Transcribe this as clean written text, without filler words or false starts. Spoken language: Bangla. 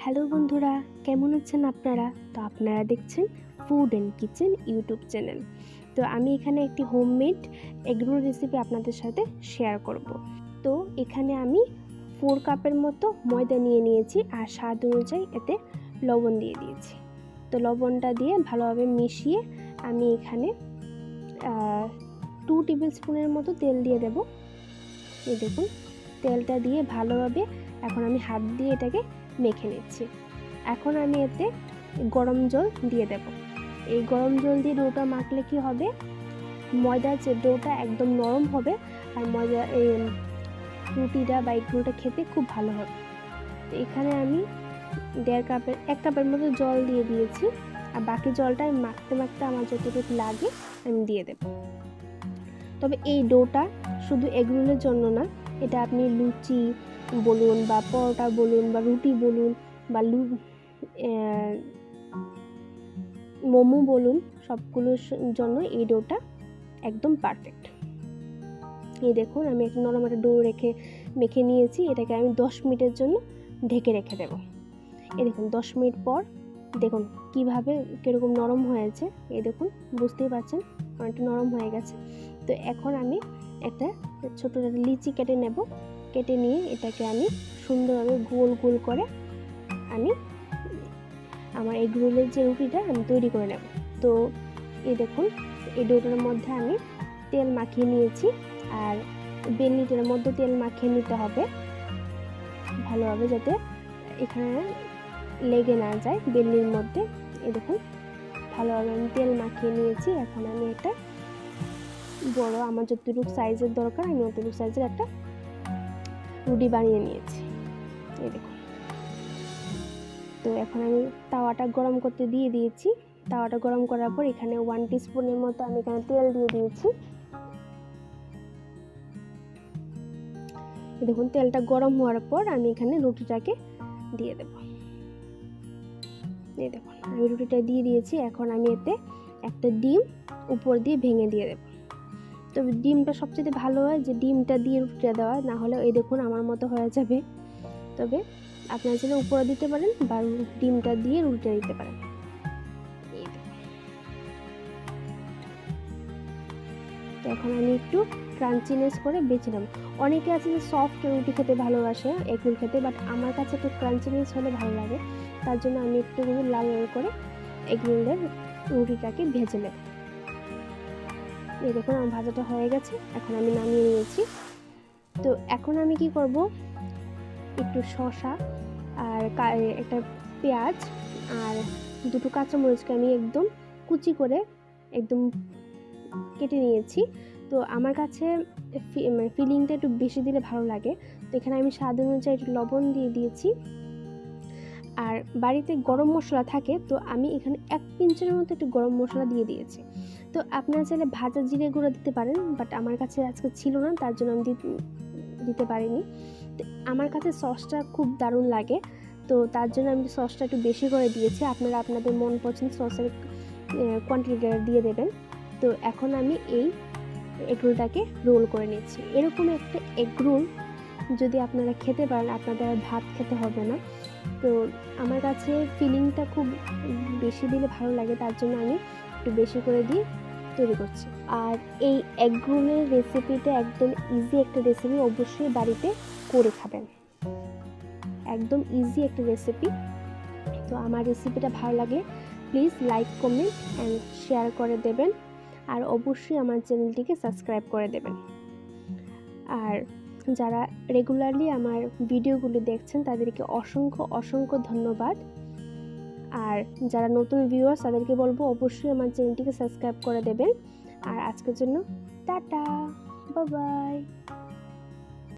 হ্যালো বন্ধুরা, কেমন আছেন আপনারা? তো আপনারা দেখছেন food and kitchen YouTube channel. তো আমি এখানে একটি হোমমেড এগরোল রেসিপি আপনাদের সাথে শেয়ার করব। তো এখানে আমি 4 কাপের মতো ময়দা নিয়ে নিয়েছি আর স্বাদ অনুযায়ী এতে লবণ দিয়ে দিয়েছি। তো লবণটা দিয়ে ভালোভাবে মিশিয়ে আমি এখানে 2 টেবিল স্পুনের মতো তেল দিয়ে দেব। এই দেখুন, তেলটা দিয়ে ভালোভাবে এখন আমি হাত দিয়ে এটাকে মেখে নিচ্ছি। এখন আমি এতে গরম জল দিয়ে দেব। এই গরম জল দিয়ে ডোটা মাখলে কি হবে, ময়দার যে ডোটা একদম নরম হবে আর ময়দা এই রুটিটা বা এগরোলটা খেতে খুব ভালো হবে। তো এখানে আমি 1 কাপের মতো জল দিয়ে দিয়েছি আর বাকি জলটা আমি মাখতে মাখতে আমার যতটুকু লাগে আমি দিয়ে দেব। তবে এই ডোটা শুধু এগরোলের জন্য না, এটা আপনি লুচি বলুন বা পরোটা বলুন বা রুটি বলুন বা মোমো বলুন, সবগুলোর জন্য এই ডোটা একদম পারফেক্ট। এই দেখুন, আমি একটা নরম একটা ডো মেখে নিয়েছি। এটাকে আমি 10 মিনিটের জন্য ঢেকে রেখে দেব। এই দেখুন 10 মিনিট পর দেখুন কীরকম নরম হয়েছে। এই দেখুন, বুঝতেই পারছেন অনেকটা নরম হয়ে গেছে। তো এখন আমি একটা ছোটো লিচি কেটে নেব। কেটে নিয়ে এটাকে আমি সুন্দরভাবে গোল গোল করে আমি আমার এগরোলের যে রুটিটা আমি তৈরি করে নেব। তো এই দেখুন, এই ডোটার মধ্যে আমি তেল মাখিয়ে নিয়েছি আর বেলনিটার মধ্যে তেল মাখিয়ে নিতে হবে ভালোভাবে, যাতে এখানে লেগে না যায় বেলনির মধ্যে। এই দেখুন, ভালোভাবে আমি তেল মাখিয়ে নিয়েছি। এখন আমি একটা বড়, আমার যতটুকু সাইজের দরকার আমি অতটুকু সাইজের একটা রুটি বানিয়ে নিয়েছি। এই দেখুন, তো এখন আমি তাওয়াটা গরম করতে দিয়ে দিয়েছি। তাওয়াটা গরম করার পর এখানে 1 টিস্পুনের মতো আমি এখানে তেল দিয়ে দিয়েছি। দেখুন, তেলটা গরম হওয়ার পর আমি এখানে রুটিটাকে দিয়ে দেব। এই দেখুন, আমি রুটিটা দিয়ে দিয়েছি। এখন আমি এতে একটা ডিম উপর দিয়ে ভেঙে দিয়ে দেব। তবে ডিমটা সবচেয়ে ভালো হয় যে ডিমটা দিয়ে রুটিটা দেওয়া, না হলে এই দেখুন আমার মতো হয়ে যাবে। তবে আপনারা চাইলে উপরে দিতে পারেন বা ডিমটা দিয়ে রুটিটা দিতে পারেন। তো এখন আমি একটু ক্রাঞ্চিনেস করে বেছে নেব। অনেকে আছে যে সফট রুটি খেতে ভালোবাসে, এগরোল খেতে, বাট আমার কাছে একটু ক্রাঞ্চিনেস হলে ভালো লাগে। তার জন্য আমি একটু লাল লাল করে এগরোলের রুটিটাকে ভেজে নেব। এই দেখুন, আমার ভাজাটা হয়ে গেছে। এখন আমি নামিয়ে নিয়েছি। তো এখন আমি কি করব, একটু শসা আর একটা পেঁয়াজ আর 2টো কাঁচামরিচকে আমি একদম কুচি করে একদম কেটে নিয়েছি। তো আমার কাছে ফিলিংটা একটু বেশি দিলে ভালো লাগে। তো এখানে আমি স্বাদ অনুযায়ী একটু লবণ দিয়ে দিয়েছি। আর বাড়িতে গরম মশলা থাকে, তো আমি এখানে 1 পিঞ্চের মতো একটু গরম মশলা দিয়ে দিয়েছি। তো আপনারা চাইলে ভাজা জিরে গুঁড়ো দিতে পারেন, বাট আমার কাছে আজকে ছিল না, তার জন্য আমি দিতে পারিনি। তো আমার কাছে সসটা খুব দারুণ লাগে, তো তার জন্য আমি সসটা একটু বেশি করে দিয়েছি। আপনারা আপনাদের মন পছন্দ সসের কোয়ান্টিটিটা দিয়ে দেবেন। তো এখন আমি এই এগরোলটাকে রোল করে নিচ্ছি। এরকম একটা এগরোল যদি আপনারা খেতে পারেন, আপনাদের আর ভাত খেতে হবে না। তো আমার কাছে ফিলিংটা খুব বেশি দিলে ভালো লাগে, তার জন্য আমি একটু বেশি করে দিয়ে তৈরি করছি। আর এই এগরোলের রেসিপিটা একদম ইজি একটা রেসিপি, অবশ্যই বাড়িতে করে খাবেন। একদম ইজি একটা রেসিপি। তো আমার রেসিপিটা ভালো লাগে please like, comment and share করে দেবেন। আর অবশ্যই আমার চ্যানেলটিকে সাবস্ক্রাইব করে দেবেন। আর যারা রেগুলারলি আমার ভিডিওগুলো দেখছেন তাদেরকে অসংখ্য অসংখ্য ধন্যবাদ। আর যারা নতুন ভিউয়ার্স তাদেরকে বলবো অবশ্যই আমার চ্যানেলটিকে সাবস্ক্রাইব করে দেবেন। আর আজকের জন্য টাটা, বাই বাই।